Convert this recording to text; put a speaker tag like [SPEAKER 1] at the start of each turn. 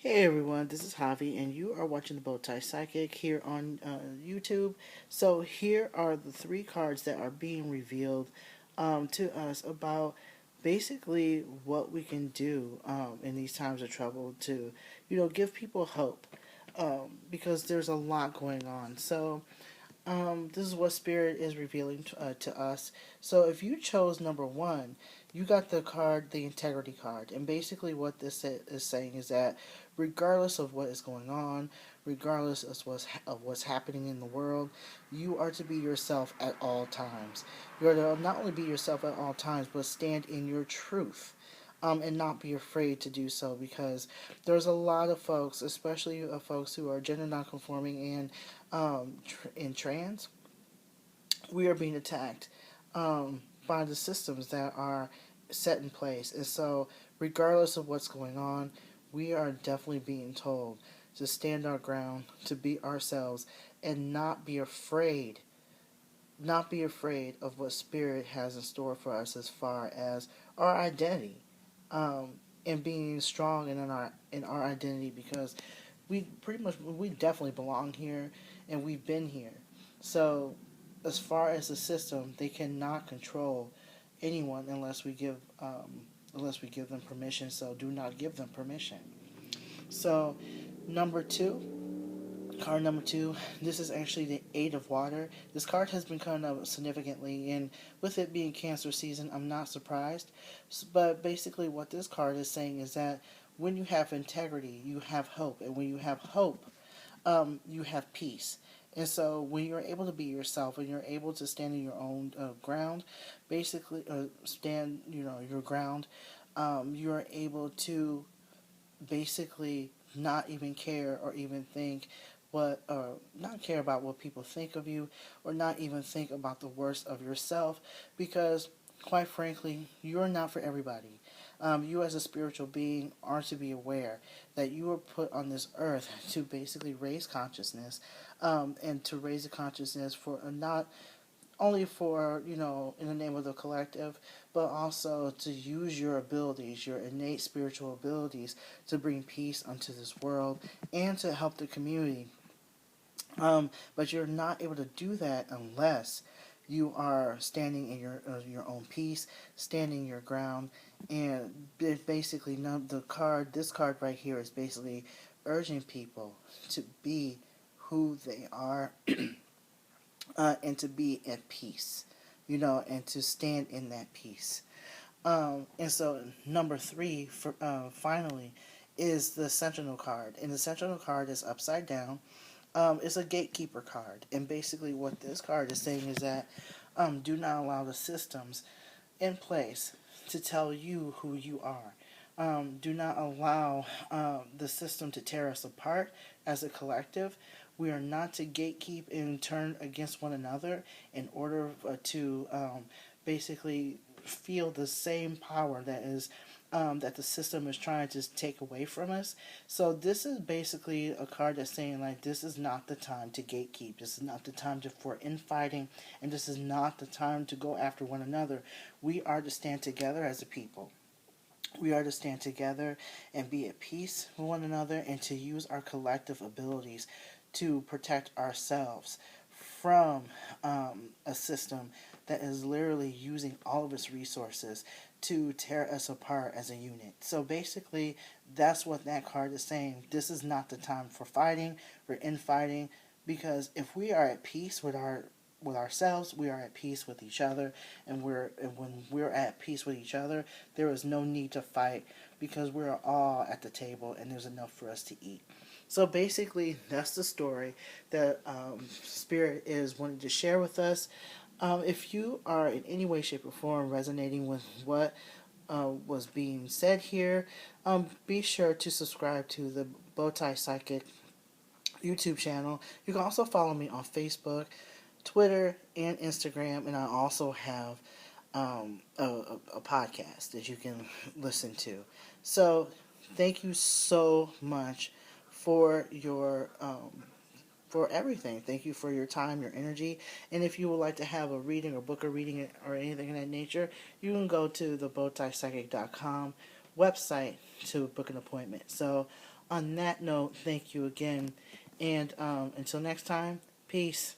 [SPEAKER 1] Hey everyone, this is Javi, and you are watching the Bowtie Psychic here on YouTube. So, here are the three cards that are being revealed to us about basically what we can do in these times of trouble to, give people hope because there's a lot going on. So, this is what Spirit is revealing to us. So if you chose number one, you got the card, the Integrity card. And basically, what this is saying is that regardless of what is going on, regardless of what's happening in the world, you are to be yourself at all times. You are to not only be yourself at all times, but stand in your truth. And not be afraid to do so because there's a lot of folks, especially folks who are gender nonconforming and in trans, we are being attacked by the systems that are set in place. And so, regardless of what's going on, we are definitely being told to stand our ground, to be ourselves, and not be afraid. Not be afraid of what Spirit has in store for us as far as our identity, and being strong in our identity because we definitely belong here and we've been here. So as far as the system, they cannot control anyone unless we give them permission. So do not give them permission. So number two, card number two, this is actually the Eight of Water. This card has been coming up significantly, and with it being Cancer season, I'm not surprised. But basically, what this card is saying is that when you have integrity, you have hope, and when you have hope, you have peace. And so, when you're able to be yourself, when you're able to stand in your own ground, basically, stand, your ground, you're able to basically not even care or even think what not care about what people think of you or not even think about the worst of yourself because quite frankly you're not for everybody. You as a spiritual being are to be aware that you were put on this earth to basically raise consciousness, and to raise the consciousness for not only for, in the name of the collective, but also to use your abilities, your innate spiritual abilities, to bring peace unto this world and to help the community. But you're not able to do that unless you are standing in your own peace, standing your ground, and basically, this card right here is basically urging people to be who they are, and to be at peace, and to stand in that peace. And so number three, finally, is the Sentinel card, and the Sentinel card is upside down. It's a gatekeeper card, and basically what this card is saying is that do not allow the systems in place to tell you who you are. Do not allow the system to tear us apart as a collective. We are not to gatekeep and turn against one another in order to basically feel the same power that the system is trying to take away from us. So this is basically a card that's saying like this is not the time to gatekeep. This is not the time for infighting, and this is not the time to go after one another. We are to stand together as a people. We are to stand together and be at peace with one another and to use our collective abilities to protect ourselves from a system that is literally using all of its resources to tear us apart as a unit. So basically, that's what that card is saying. This is not the time for fighting, for infighting, because if we are at peace with ourselves, we are at peace with each other, and when we're at peace with each other, there is no need to fight because we're all at the table and there's enough for us to eat. So basically, that's the story that Spirit is wanting to share with us. If you are in any way, shape, or form resonating with what was being said here, be sure to subscribe to the Bowtie Psychic YouTube channel. You can also follow me on Facebook, Twitter, and Instagram, and I also have a podcast that you can listen to. So, thank you so much for your for everything. Thank you for your time, your energy, and if you would like to have a reading or book a reading or anything of that nature, you can go to the bowtiepsychic.com website to book an appointment. So, On that note, thank you again. And until next time, peace.